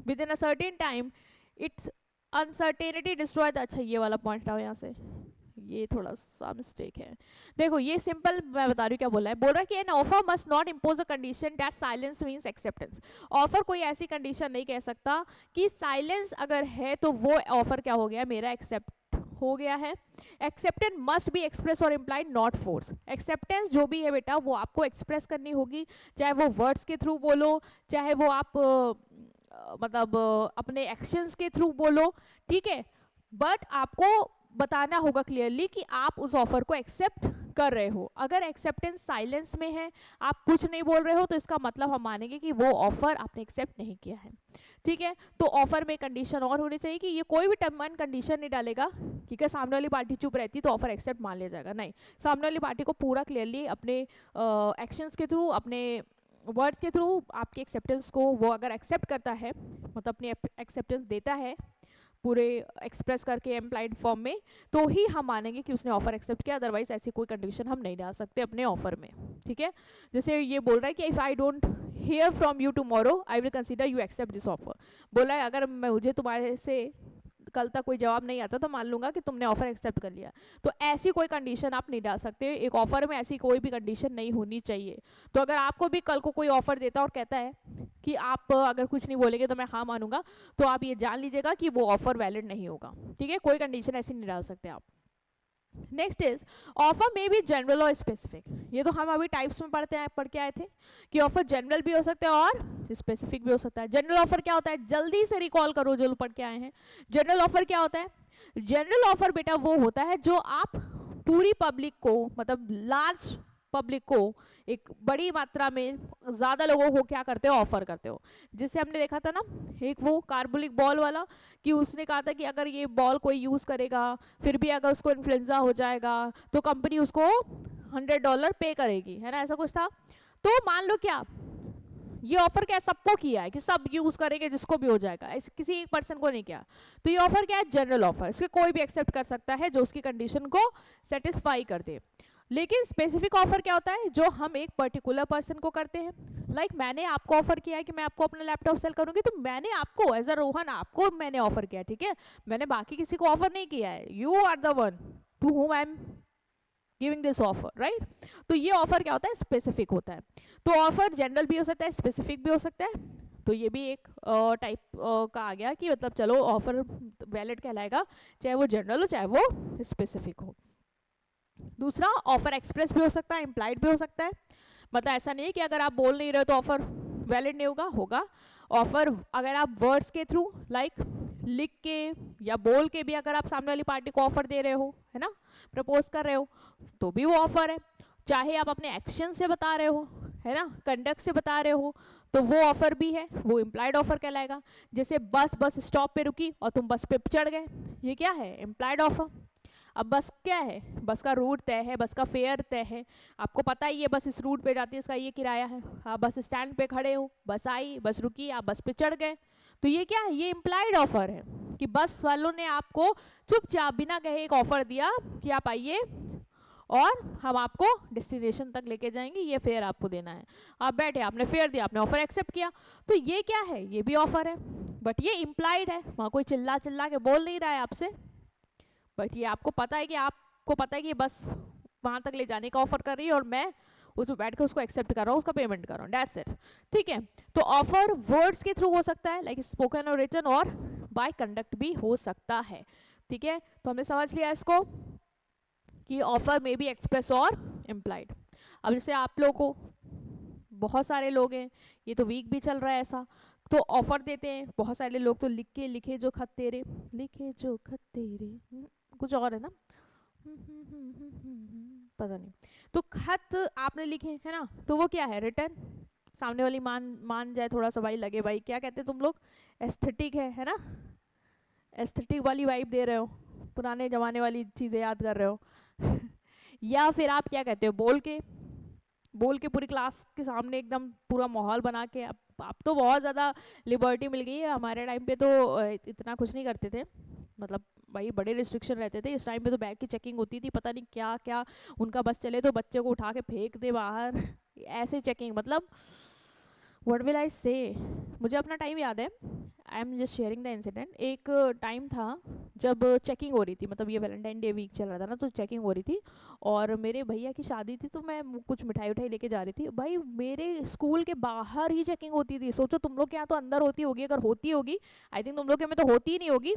within a certain time, its uncertainty destroy the, अच्छा ये वाला पॉइंट लाओ यहाँ से, ये थोड़ा सा मिस्टेक है। देखो ये सिंपल मैं बता रही हूँ क्या बोला है, बोल रहा है कि an offer must not impose a condition that silence means acceptance. Offer कोई ऐसी कंडीशन नहीं कह सकता कि साइलेंस अगर है तो वो ऑफर क्या हो गया, मेरा एक्सेप्ट हो गया है। एक्सेप्टेंस मस्ट बी एक्सप्रेस और इम्प्लाइड नॉट फोर्स। एक्सेप्टेंस जो भी है बेटा वो आपको एक्सप्रेस करनी होगी, चाहे वो वर्ड्स के थ्रू बोलो, चाहे वो आप मतलब अपने एक्शंस के थ्रू बोलो, ठीक है, बट आपको बताना होगा क्लियरली कि आप उस ऑफर को एक्सेप्ट कर रहे हो। अगर एक्सेप्टेंस साइलेंस में है, आप कुछ नहीं बोल रहे हो, तो इसका मतलब हम मानेंगे कि वो ऑफर आपने एक्सेप्ट नहीं किया है, ठीक है। तो ऑफर में कंडीशन और होनी चाहिए कि ये कोई भी टर्म एंड कंडीशन नहीं डालेगा कि क्या सामने वाली पार्टी चुप रहती तो ऑफर एक्सेप्ट मान लिया जाएगा, नहीं, सामने वाली पार्टी को पूरा क्लियरली अपने एक्शंस के थ्रू, अपने वर्ड्स के थ्रू आपकी एक्सेप्टेंस को वो अगर एक्सेप्ट करता है, मतलब अपनी एक्सेप्टेंस देता है पूरे एक्सप्रेस करके एम्प्लाइड फॉर्म में, तो ही हम मानेंगे कि उसने ऑफर एक्सेप्ट किया, अदरवाइज ऐसी कोई कंडीशन हम नहीं डाल सकते अपने ऑफर में, ठीक है। जैसे ये बोल रहा है कि if I don't hear from you tomorrow I will consider you accept this offer. बोला है अगर मुझे तुम्हारे से कल तक कोई जवाब नहीं आता तो मान लूंगा कि तुमने ऑफर एक्सेप्ट कर लिया। तो ऐसी कोई कंडीशन आप नहीं डाल सकते, एक ऑफर में ऐसी कोई भी कंडीशन नहीं होनी चाहिए। तो अगर आपको भी कल को कोई ऑफर देता और कहता है कि आप अगर कुछ नहीं बोलेंगे तो मैं हाँ मानूंगा, तो आप ये जान लीजिएगा कि वो ऑफर वैलिड नहीं होगा, ठीक है। कोई कंडीशन ऐसी नहीं डाल सकते आप। नेक्स्ट इज ऑफर में भी जनरल और स्पेसिफिक। ये तो हम अभी टाइप्स में पढ़ के आए थे कि ऑफर जनरल भी हो सकता है और स्पेसिफिक भी हो सकता है। जनरल ऑफर क्या होता है, जल्दी से रिकॉल करो जो पढ़ के आए हैं। जनरल ऑफर क्या होता है, जनरल ऑफर बेटा वो होता है जो आप पूरी पब्लिक को, मतलब लार्ज पब्लिक को एक बड़ी मात्रा में ज़्यादा लोगों को क्या करते हो, ऑफर करते हो। जिससे हमने देखा था ना एक वो कार्बोलिक बॉल वाला, कि उसने कहा था कि अगर ये बॉल कोई यूज़ करेगा फिर भी अगर उसको इन्फ्लुएंजा हो जाएगा तो कंपनी उसको $100 पे करेगी, है ना, ऐसा कुछ था। तो मान लो क्या ये ऑफर क्या सबको किया है कि सब यूज करेंगे जिसको भी हो जाएगा, ऐसे किसी एक पर्सन को नहीं किया। तो ये ऑफर क्या है, जनरल ऑफर, इसके कोई भी एक्सेप्ट कर सकता है जो उसकी कंडीशन को सेटिस्फाई कर दे। लेकिन स्पेसिफिक ऑफर क्या होता है, जो हम एक पर्टिकुलर पर्सन को करते हैं। लाइक मैंने आपको ऑफर किया है कि मैं आपको अपना लैपटॉप सेल करूंगी, तो मैंने आपको एज अ रोहन आपको मैंने ऑफर किया, ठीक है, मैंने बाकी किसी को ऑफर नहीं किया है। You are the one to whom I am giving this offer, right. तो ये ऑफर क्या होता है, स्पेसिफिक होता है। तो ऑफर जनरल भी हो सकता है, स्पेसिफिक भी हो सकता है। तो ये भी एक टाइप का आ गया कि मतलब चलो ऑफर वैलिड कहलाएगा, चाहे वो जनरल हो चाहे वो स्पेसिफिक हो। दूसरा ऑफर एक्सप्रेस भी हो सकता है, इम्प्लाइड भी हो सकता है। मतलब ऐसा नहीं है कि अगर आप बोल नहीं रहे हो तो ऑफर वैलिड नहीं होगा, होगा। ऑफर अगर आप वर्ड्स के थ्रू लाइक लिख के या बोल के भी अगर आप सामने वाली पार्टी को ऑफर दे रहे हो, है ना, प्रपोज कर रहे हो, तो भी वो ऑफर है। चाहे आप अपने एक्शन से बता रहे हो, है ना, कंडक्ट से बता रहे हो, तो वो ऑफर भी है, वो इम्प्लाइड ऑफर कहलाएगा। जैसे बस स्टॉप पे रुकी और तुम बस पे चढ़ गए, ये क्या है, इम्प्लाइड ऑफर। अब बस क्या है, बस का रूट तय है, बस का फेयर तय है, आपको पता ही है बस इस रूट पे जाती है, इसका ये किराया है। आप बस स्टैंड पे खड़े हो, बस आई, बस रुकी, आप बस पे चढ़ गए, तो ये क्या है, ये इम्प्लाइड ऑफर है कि बस वालों ने आपको चुपचाप बिना कहे एक ऑफर दिया कि आप आइए और हम आपको डेस्टिनेशन तक लेके जाएंगे, ये फेयर आपको देना है। आप बैठे, आपने फेयर दिया, आपने ऑफर एक्सेप्ट किया, तो ये क्या है, ये भी ऑफर है, बट ये इम्प्लाइड है। वहाँ कोई चिल्ला चिल्ला के बोल नहीं रहा है आपसे, बट ये आपको पता है कि ये बस वहाँ तक ले जाने का ऑफर कर रही है और मैं उसमें बैठ के उसको एक्सेप्ट कर रहा हूँ, उसका पेमेंट कर रहा हूँ, दैट्स इट, ठीक है। तो ऑफर वर्ड्स के थ्रू हो सकता है, लाइक स्पोकन और रिटन, और बाय कंडक्ट भी हो सकता है, ठीक है। तो हमने समझ लिया इसको कि ऑफर में भी एक्सप्रेस और इम्प्लाइड। अब जैसे आप लोगों को बहुत सारे लोग हैं, ये तो वीक भी चल रहा है ऐसा, तो ऑफर देते हैं बहुत सारे लोग, तो लिखे जो खत तेरे, कुछ और है ना, पता नहीं। तो खत आपने लिखे, है ना, तो वो क्या है, रिटर्न। सामने वाली मान जाए थोड़ा सा, भाई लगे, भाई क्या कहते तुम लोग, एस्थेटिक है ना, एस्थेटिक वाली वाइब दे रहे हो, पुराने जमाने वाली चीज़ें याद कर रहे हो या फिर आप क्या कहते हो, बोल के पूरी क्लास के सामने एकदम पूरा माहौल बना के। अब तो बहुत ज़्यादा लिबर्टी मिल गई है, हमारे टाइम पे तो इतना कुछ नहीं करते थे, मतलब भाई बड़े रिस्ट्रिक्शन रहते थे। इस टाइम पे तो बैग की चेकिंग होती थी, पता नहीं क्या क्या, उनका बस चले तो बच्चे को उठा के फेंक दे बाहर, ऐसे चेकिंग, मतलब व्हाट विल आई से। मुझे अपना टाइम याद है, I am just sharing the incident. एक टाइम था जब चेकिंग हो रही थी, मतलब ये वैलेंटाइन डे वीक चल रहा था ना, तो चेकिंग हो रही थी और मेरे भैया की शादी थी, तो मैं कुछ मिठाई उठाई लेके जा रही थी। भाई मेरे स्कूल के बाहर ही चेकिंग होती थी। सोचो तुम लोग के यहाँ तो अंदर होती होगी, अगर होती होगी, आई थिंक तुम लोग के में तो होती ही नहीं होगी,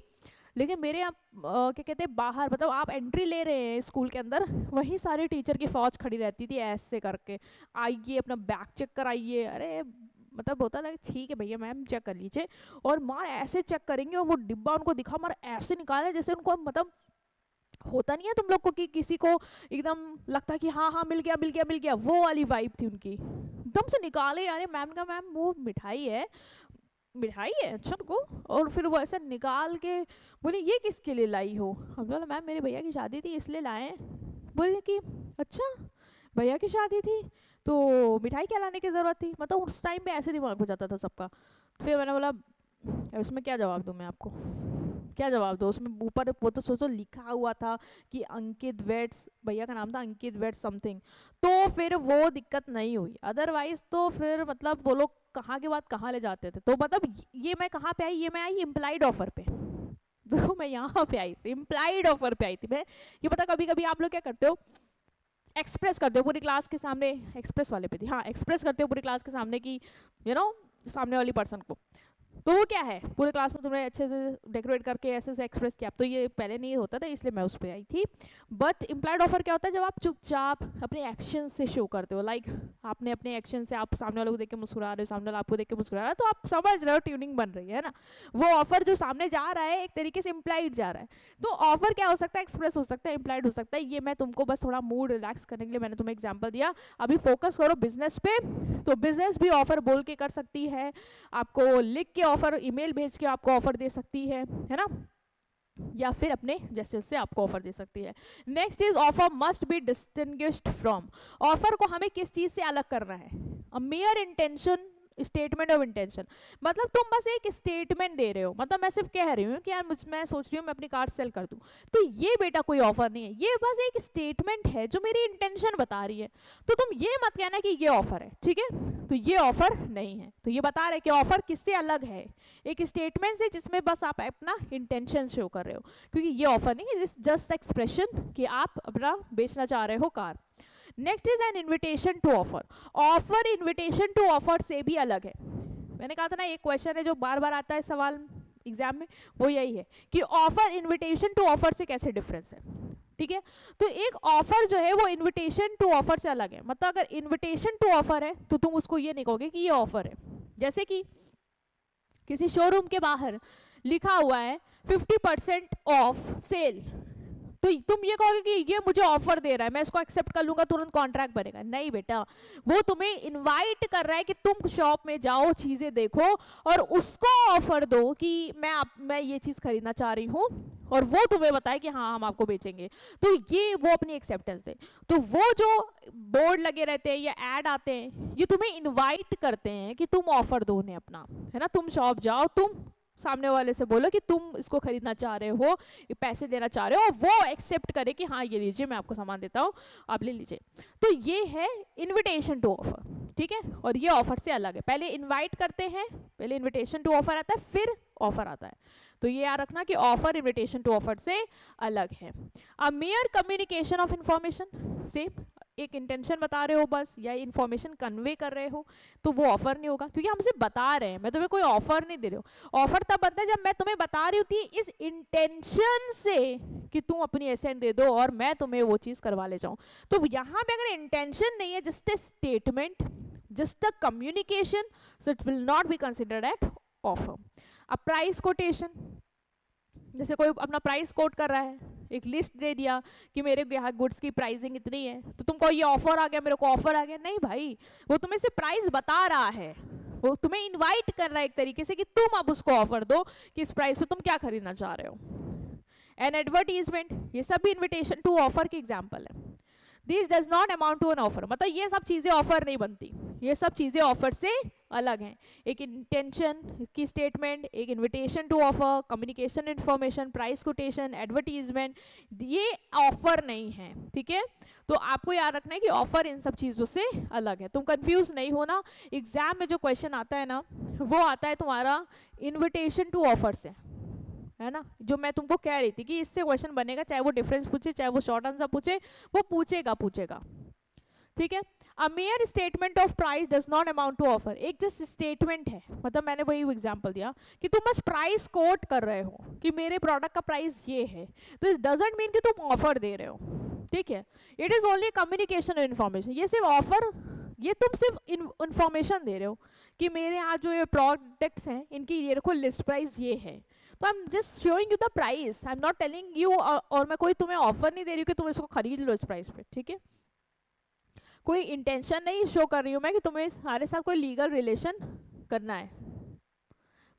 लेकिन मेरे यहाँ क्या कहते हैं बाहर, मतलब आप एंट्री ले रहे हैं स्कूल के अंदर, वहीं सारी टीचर की फौज खड़ी रहती थी ऐसे करके, आइए अपना बैग चेक कराइए। अरे मतलब होता था ठीक है भैया मैम चेक कर लीजिए, और मार ऐसे चेक करेंगे और वो डिब्बा उनको दिखा, मार ऐसे निकाले जैसे उनको, मतलब होता नहीं है तुम लोग को कि किसी को एकदम लगता है कि हाँ हाँ मिल गया, वो वाली वाइब थी उनकी, एकदम से निकाले। अरे मैम का मैम वो मिठाई है अच्छा को, और फिर वो ऐसा निकाल के बोले ये किसके लिए लाई हो, हम बोला मैम मेरे भैया की शादी थी इसलिए लाए। बोले कि अच्छा भैया की शादी थी तो मिठाई क्या लाने की ज़रूरत थी, मतलब उस टाइम पे ऐसे दिमाग हो जाता था सबका। फिर मैंने बोला इसमें क्या जवाब दूँ मैं आपको, क्या जवाब दो उसमें? ऊपर वो तो सोचो लिखा हुआ था कि अंकित वेट्स, भैया का नाम था अंकित वेट्स समथिंग, तो फिर वो दिक्कत नहीं हुई। अदरवाइज तो फिर मतलब वो लोग कहाँ के बाद कहाँ ले जाते थे। तो मतलब ये मैं कहाँ पे आई, ये मैं आई इम्प्लाइड ऑफर पे। देखो मैं यहाँ पे आई थी, इम्प्लाइड ऑफर पे आई थी मैं। ये पता कभी कभी आप लोग क्या करते हो, एक्सप्रेस करते हो पूरी क्लास के सामने, एक्सप्रेस वाले पे थी हाँ, एक्सप्रेस करते हो पूरी क्लास के सामने कि सामने वाली पर्सन को, तो वो क्या है पूरे क्लास में तुमने अच्छे से डेकोरेट करके ऐसे से एक्सप्रेस किया। तो ये पहले नहीं होता था इसलिए मैं उस पर आई थी। बट इम्प्लाइड ऑफर क्या होता है, जब आप चुपचाप अपने एक्शन से शो करते हो, लाइक आपने अपने एक्शन से आप सामने वालों को देख के मुस्कुरा रहे हो, सामने वाला आपको देख के मुस्कुरा रहा है, तो आप समझ रहे हो ट्यूनिंग बन रही है ना। वो ऑफर जो सामने जा रहा है एक तरीके से इम्प्लाइड जा रहा है। तो ऑफर क्या हो सकता है, एक्सप्रेस हो सकता है, इम्प्लाइड हो सकता है। ये मैं तुमको बस थोड़ा मूड रिलैक्स करने के लिए मैंने तुम्हें एग्जाम्पल दिया। अभी फोकस करो बिजनेस पे। तो बिजनेस भी ऑफर बोल के कर सकती है, आपको लिख के ऑफर, ईमेल भेज के आपको ऑफर दे सकती है ना, या फिर अपने जेस्चर से आपको ऑफर दे सकती है। Next is offer must be distinguished from. Offer को हमें किस चीज से अलग करना है, a mere intention, statement of intention. मतलब तुम बस एक स्टेटमेंट दे रहे हो, मतलब मैं सिर्फ कह रही हूँ कि यार मैं सोच रही हूँ मैं अपनी कार सेल कर दूं, तो ये बेटा कोई ऑफर नहीं है, ये बस एक स्टेटमेंट है जो मेरी इंटेंशन बता रही है। तो तुम ये मत कहना कि ये ऑफर है, ठीक है, तो ये ऑफर नहीं है। तो ये बता रहे कि ऑफर किससे अलग है, एक स्टेटमेंट से जिसमें बस आप अपना इंटेंशन शो कर रहे हो, क्योंकि ये ऑफर नहीं है, जस्ट एक्सप्रेशन कि आप अपना बेचना चाह रहे हो car. Next is an invitation to offer. Offer invitation to offer से भी अलग है। मैंने कहा था ना एक क्वेश्चन है जो बार बार आता है सवाल एग्जाम में, वो यही है कि ऑफर इन्विटेशन टू ऑफर से कैसे डिफरेंस है, ठीक है। तो एक ऑफर जो है वो इन्विटेशन टू ऑफर से अलग है। मतलब अगर इन्विटेशन टू ऑफर है तो तुम उसको ये नहीं कहोगे कि ये ऑफर है। जैसे कि किसी शोरूम के बाहर लिखा हुआ है 50% ऑफ सेल, तो तुम ये कहोगे कि ये मुझे ऑफर दे रहा है, मैं इसको एक्सेप्ट कर लूंगा, तुरंत कॉन्ट्रैक्ट बनेगा। नहीं बेटा, वो तुम्हें इनवाइट कर रहा है कि तुम शॉप में जाओ, चीजें देखो और उसको ऑफर दो कि मैं ये चीज खरीदना चाह रही हूँ, और वो तुम्हें बताए कि हाँ हम आपको बेचेंगे। तो ये वो अपनी एक्सेप्टेंस दे। तो वो जो बोर्ड लगे रहते हैं या एड आते हैं, ये तुम्हें इनवाइट करते हैं कि तुम ऑफर दो उन्हें अपना, है ना। तुम शॉप जाओ, तुम सामने वाले से बोलो कि तुम इसको खरीदना चाह रहे हो, पैसे देना चाह रहे हो, और वो एक्सेप्ट करे कि हाँ ये लीजिए मैं आपको सामान देता हूँ, आप ले लीजिए। तो ये है इनविटेशन टू ऑफर, ठीक है। और ये ऑफर से अलग है। पहले इनवाइट करते हैं, पहले इनविटेशन टू ऑफर आता है, फिर ऑफर आता है। तो ये याद रखना कि ऑफर इनविटेशन टू ऑफर से अलग है। A mere communication of information, same एक इंटेंशन बता रहे हो बस, या इंफॉर्मेशन कन्वे कर रहे हो, तो वो ऑफर नहीं होगा, क्योंकि हम सिर्फ बता रहे हैं, मैं तुम्हें कोई ऑफर नहीं दे रही हूँ। ऑफर तब बनता है जब मैं तुम्हें बता रही होती इस इंटेंशन से कि तुम अपनी एसेंट दे दो और मैं तुम्हें वो चीज करवा ले जाऊं। तो यहाँ पे अगर इंटेंशन नहीं है, just a statement, just a communication, so it will not be considered at offer. A price quotation, जैसे कोई अपना प्राइस कोट कर रहा है, एक लिस्ट दे दिया कि मेरे यहाँ गुड्स की प्राइसिंग इतनी है, तो तुमको ये ऑफर आ गया, मेरे को ऑफर आ गया। नहीं भाई, वो तुम्हें से प्राइस बता रहा है, वो तुम्हें इनवाइट कर रहा है एक तरीके से कि तुम अब उसको ऑफर दो कि इस प्राइस पे तुम क्या खरीदना चाह रहे हो। एन एडवर्टीजमेंट, ये सब भी इन्विटेशन टू ऑफर की एग्जाम्पल है। This does not amount to an offer, मतलब ये सब चीजें ऑफर नहीं बनती, ये सब चीजें ऑफर से अलग हैं। एक इंटेंशन की स्टेटमेंट, एक invitation to offer, communication information, price quotation, advertisement, ये ऑफर नहीं है, ठीक है। तो आपको याद रखना है कि ऑफर इन सब चीजों से अलग है। तुम कंफ्यूज नहीं होना, एग्जाम में जो क्वेश्चन आता है ना, वो आता है तुम्हारा इन्विटेशन टू ऑफर से, है ना। जो मैं तुमको कह रही थी कि इससे क्वेश्चन बनेगा, चाहे वो डिफरेंस पूछे, चाहे वो शॉर्ट आंसर पूछे, वो पूछेगा, ठीक है। A mere statement of price does not amount to offer, एक जस्ट स्टेटमेंट है, मतलब मैंने वही एग्जांपल दिया कि तुम बस प्राइस कोट कर रहे हो कि मेरे प्रोडक्ट का प्राइस ये है, तो इट डजंट मीन कि तुम ऑफर दे रहे हो, ठीक है। It is only communication information, ये सिर्फ ऑफर, ये तुम सिर्फ इंफॉर्मेशन दे रहे हो कि मेरे यहाँ जो ये प्रोडक्ट्स हैं इनकी ये देखो लिस्ट प्राइस ये है, तो I am just showing you the price, I am not telling you, और मैं कोई तुम्हें ऑफर नहीं दे रही हूँ कि तुम इसको खरीद लो इस प्राइस पे, ठीक है। कोई इंटेंशन नहीं शो कर रही हूँ मैं कि तुम्हें हमारे साथ कोई लीगल रिलेशन करना है,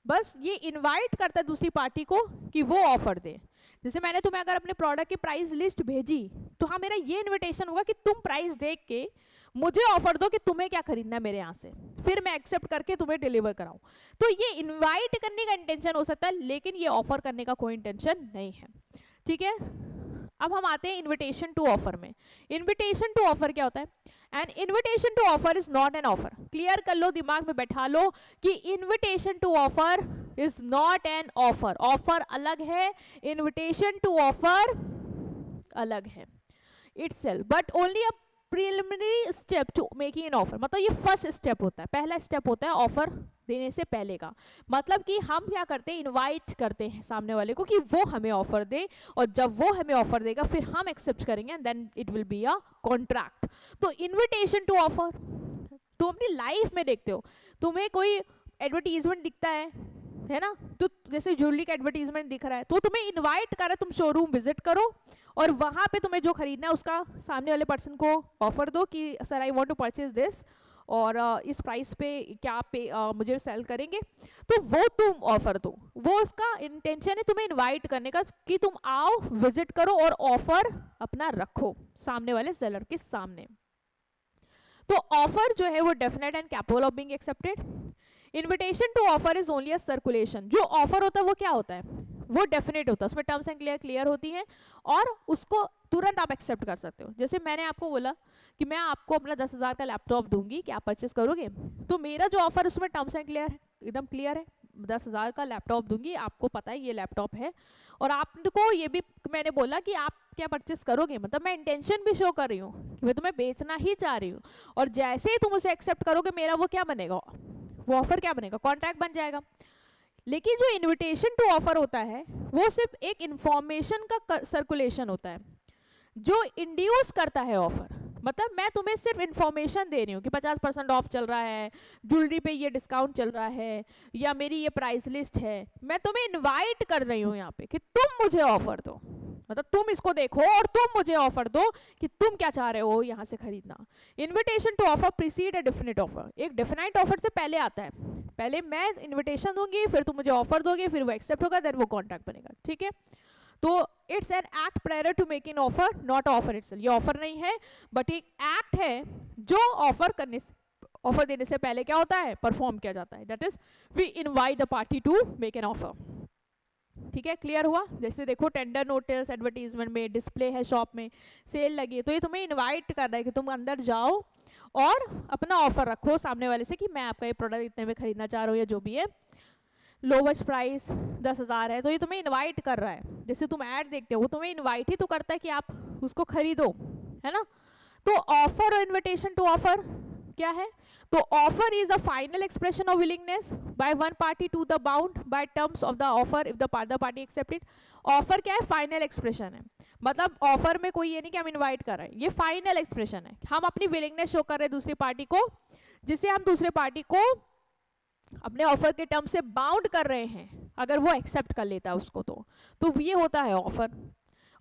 बस ये इनवाइट करता है दूसरी पार्टी को कि वो ऑफर दे। जैसे मैंने तुम्हें अगर अपने प्रोडक्ट की प्राइस लिस्ट भेजी, तो हाँ मेरा ये इन्विटेशन होगा कि तुम प्राइस देख के मुझे ऑफर दो कि तुम्हें क्या खरीदना है मेरे यहाँ से, फिर मैं एक्सेप्ट करके तुम्हें डिलीवर कराऊं। तो ये इनवाइट करने का इंटेंशन हो सकता है, लेकिन ये ऑफर करने का कोई इंटेंशन नहीं है। ठीक है, अब हम आते हैं इन्विटेशन टू ऑफर में। इन्विटेशन टू ऑफर क्या होता है? And invitation to offer is not an offer. Clear कर लो, दिमाग में बैठा लो कि invitation to offer is not an offer. Offer अलग है, इन्विटेशन टू ऑफर अलग है itself, but only a preliminary step to making an offer. मतलब ये फर्स्ट स्टेप होता है, पहला स्टेप होता है ऑफर देने से पहले का। मतलब कि हम क्या करते हैं, इनवाइट करते हैं सामने वाले को कि वो हमें ऑफर दे, और जब वो हमें ऑफर देगा फिर हम एक्सेप्ट करेंगे, and then it will be a contract. तो इन्विटेशन टू ऑफर तुम अपनी लाइफ में देखते हो, तुम्हें कोई एडवर्टीजमेंट दिखता है ना, तो जैसे ज्वेलरी का एडवर्टीजमेंट दिख रहा है, तो तुम्हें इनवाइट कर रहा है, तुम शोरूम विजिट करो और वहां पे तुम्हें जो खरीदना है उसका सामने वाले पर्सन को ऑफर दो कि sir I want to purchase this, और इस प्राइस पे क्या आप मुझे सेल करेंगे, तो वो तुम ऑफर दो। वो उसका इंटेंशन है तुम्हें इनवाइट करने का कि तुम आओ, विजिट करो और ऑफर अपना रखो सामने वाले सेलर के सामने। तो ऑफर जो है वो definite and capable of being accepted. Invitation to offer is only a circulation. जो ऑफर होता है वो क्या होता है, वो डेफिनेट होता है, उसमें टर्म्स एंड क्लियर होती हैं और उसको तुरंत आप एक्सेप्ट कर सकते हो। जैसे मैंने आपको बोला कि मैं आपको अपना 10,000 का लैपटॉप दूंगी, क्या आप परचेस करोगे? तो मेरा जो ऑफर उसमें टर्म्स एंड क्लियर है, एकदम क्लियर है, 10,000 का लैपटॉप दूंगी, आपको पता है ये लैपटॉप है, और आपको ये भी मैंने बोला कि आप क्या परचेस करोगे, मतलब मैं इंटेंशन भी शो कर रही हूँ कि मैं तुम्हें बेचना ही चाह रही हूँ, और जैसे ही तुम उसे एक्सेप्ट करोगे मेरा वो क्या बनेगा, वो ऑफर क्या बनेगा, कॉन्ट्रैक्ट बन जाएगा। लेकिन जो इन्विटेशन टू ऑफर होता है वो सिर्फ एक इंफॉर्मेशन का सर्कुलेशन होता है जो इंड्यूस करता है ऑफर। मतलब मैं तुम्हें सिर्फ इंफॉर्मेशन दे रही हूँ कि 50% ऑफ चल रहा है, ज्वेलरी पे ये डिस्काउंट चल रहा है, या मेरी ये प्राइस लिस्ट है। मैं तुम्हें इनवाइट कर रही हूँ यहाँ पे कि तुम मुझे ऑफर दो, मतलब तुम इसको देखो और तुम मुझे ऑफर दो कि तुम क्या चाह रहे हो यहाँ से खरीदना। Invitation to offer precede a definite offer. एक डेफिनेट ऑफर से पहले आता है, पहले मैं इन्विटेशन दूंगी, फिर तुम मुझे ऑफर दोगे, फिर वो एक्सेप्ट होगा, देन वो कॉन्ट्रैक्ट बनेगा। ठीक है, तो it's an act prior to make an offer, not offer itself. ये ऑफर नहीं है बट एक एक्ट है जो ऑफर करने से, ऑफर देने से पहले क्या होता है, परफॉर्म किया जाता है। That is we invite the party to make an offer. ठीक है, क्लियर हुआ? जैसे देखो टेंडर नोटिस, एडवर्टीजमेंट में, डिस्प्ले है शॉप में, सेल लगी है, तो ये तुम्हें इनवाइट कर रहा है कि तुम अंदर जाओ और अपना ऑफर रखो सामने वाले से कि मैं आपका ये प्रोडक्ट इतने में खरीदना चाह रहा हूँ, या जो भी है, लोवेस्ट प्राइस 10,000 है, तो ये तुम्हें इनवाइट कर रहा है। जैसे तुम ऐड देखते हो वो तुम्हें इनवाइट ही तो करता है कि आप उसको खरीदो, है ना। तो ऑफर और इन्विटेशन टू ऑफर क्या है? तो offer is the final expression of willingness by one party to the bound by terms of the offer if the party accept it. Offer क्या है? फाइनल एक्सप्रेशन है। मतलब ऑफर में कोई ये नहीं कि हम इनवाइट कर रहे हैं, ये फाइनल एक्सप्रेशन है, हम अपनी विलिंगनेस शो कर रहे हैं दूसरी पार्टी को, जिससे हम दूसरे पार्टी को अपने ऑफर के टर्म से बाउंड कर रहे हैं, अगर वो एक्सेप्ट कर लेता है उसको तो ये होता है ऑफर।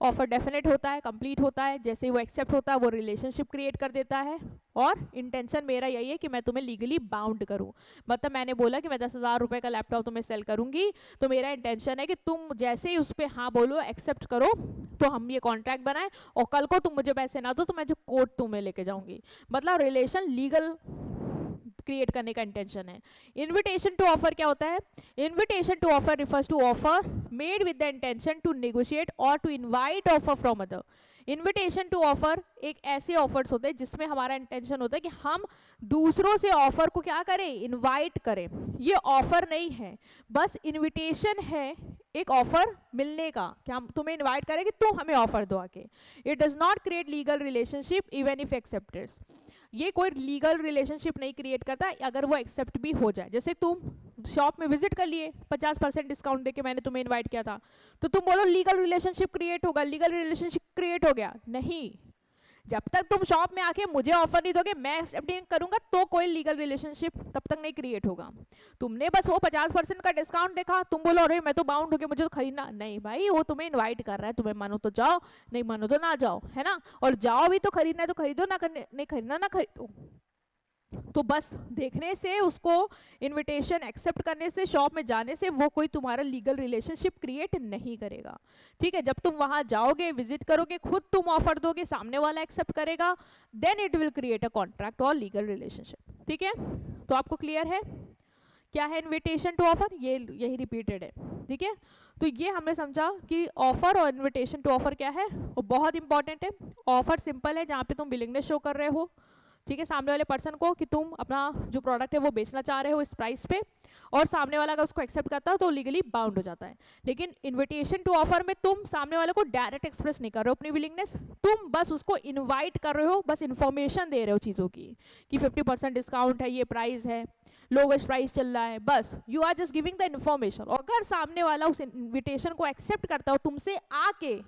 ऑफर डेफिनेट होता है, कंप्लीट होता है, जैसे ही वो एक्सेप्ट होता है वो रिलेशनशिप क्रिएट कर देता है, और इंटेंशन मेरा यही है कि मैं तुम्हें लीगली बाउंड करूं। मतलब मैंने बोला कि मैं 10,000 रुपये का लैपटॉप तुम्हें सेल करूंगी, तो मेरा इंटेंशन है कि तुम जैसे ही उस पर हाँ बोलो, एक्सेप्ट करो, तो हम ये कॉन्ट्रैक्ट बनाए, और कल को तुम मुझे पैसे ना दो तो मैं जो कोर्ट तुम्हें लेके जाऊंगी। मतलब रिलेशन लीगल क्रिएट करने का इंटेंशन है। इन्विटेशन टू ऑफर क्या होता है? Invitation to offer refers to offer made with the intention to negotiate और to invite offer from other. Invitation to offer एक ऐसे ऑफर्स होते हैं जिसमें हमारा इंटेंशन होता है कि हम दूसरों से ऑफर को क्या करें, इनवाइट करें। ये ऑफर नहीं है, बस इनविटेशन है एक ऑफर मिलने का, कि हम तुम्हें इनवाइट करें कि तुम हमें ऑफर दो आके। It does not create legal relationship even if accepted. ये कोई लीगल रिलेशनशिप नहीं क्रिएट करता अगर वो एक्सेप्ट भी हो जाए। जैसे तुम शॉप में विजिट कर लिए, 50% डिस्काउंट देके मैंने तुम्हें इनवाइट किया था, तो तुम बोलो लीगल रिलेशनशिप क्रिएट होगा, लीगल रिलेशनशिप क्रिएट हो गया नहीं। जब तक तुम शॉप में आके मुझे ऑफर नहीं दोगे, मैं एक्सेप्ट नहीं करूंगा, तो कोई लीगल रिलेशनशिप तब तक नहीं क्रिएट होगा। तुमने बस वो 50% का डिस्काउंट देखा, तुम बोलो अरे मैं तो बाउंड हो गया, मुझे तो खरीदना नहीं। भाई वो तुम्हें इनवाइट कर रहा है, तुम्हें मानो तो जाओ, नहीं मानो तो ना जाओ, है ना। और जाओ भी तो खरीदना है तो खरीदो, ना नहीं खरीदना ना खरीदो। तो बस देखने से, उसको इनविटेशन एक्सेप्ट करने से, शॉप में जाने से वो कोई तुम्हारा लीगल रिलेशनशिप क्रिएट नहीं करेगा। ठीक है, जब तुम वहां जाओगे, विजिट करोगे, खुद तुम ऑफर दोगे, सामने वाला एक्सेप्ट करेगा, then it will create a contract और लीगल रिलेशनशिप। ठीक है, तो आपको क्लियर है क्या है इनविटेशन टू ऑफर, ये यही रिपीटेड है। ठीक है, तो ये हमने समझा कि ऑफर और इनविटेशन टू ऑफर क्या है, वो बहुत इंपॉर्टेंट है। ऑफर सिंपल है, जहाँ पे तुम विलिंगनेस शो कर रहे हो, ठीक है, सामने वाले पर्सन को, कि तुम अपना जो प्रोडक्ट है वो बेचना चाह रहे हो इस प्राइस पे, और सामने वाला अगर उसको एक्सेप्ट करता है तो लीगली बाउंड हो जाता है। लेकिन इनविटेशन टू ऑफर में तुम सामने वाले को डायरेक्ट एक्सप्रेस नहीं कर रहे हो अपनी विलिंगनेस, तुम बस उसको इनवाइट कर रहे हो, बस इन्फॉर्मेशन दे रहे हो चीज़ों की, कि 50% डिस्काउंट है, ये प्राइस है, लोवेस्ट प्राइस चल रहा है, बस you are just giving the information. अगर सामने वाला उस इन्विटेशन को एक्सेप्ट करता हो, तुमसे आके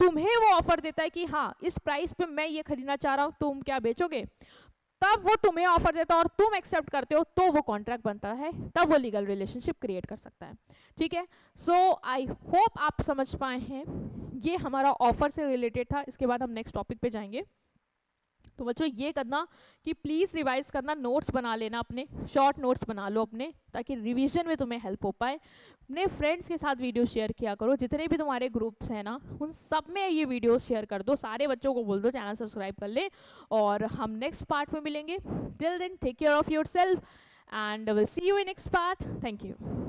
तुम्हें वो ऑफर देता है कि हाँ इस प्राइस पे मैं ये खरीदना चाह रहा हूँ, तुम क्या बेचोगे, तब वो तुम्हें ऑफर देता है और तुम एक्सेप्ट करते हो, तो वो कॉन्ट्रैक्ट बनता है, तब वो लीगल रिलेशनशिप क्रिएट कर सकता है। ठीक है, सो आई होप आप समझ पाए हैं। ये हमारा ऑफर से रिलेटेड था। इसके बाद हम नेक्स्ट टॉपिक पे जाएंगे। तो बच्चों ये करना कि प्लीज़ रिवाइज करना, नोट्स बना लेना, अपने शॉर्ट नोट्स बना लो अपने, ताकि रिवीजन में तुम्हें हेल्प हो पाए। अपने फ्रेंड्स के साथ वीडियो शेयर किया करो, जितने भी तुम्हारे ग्रुप्स हैं ना उन सब में ये वीडियो शेयर कर दो, सारे बच्चों को बोल दो चैनल सब्सक्राइब कर ले, और हम नेक्स्ट पार्ट में मिलेंगे। Till then take care of yourself and will see you in next part. Thank you.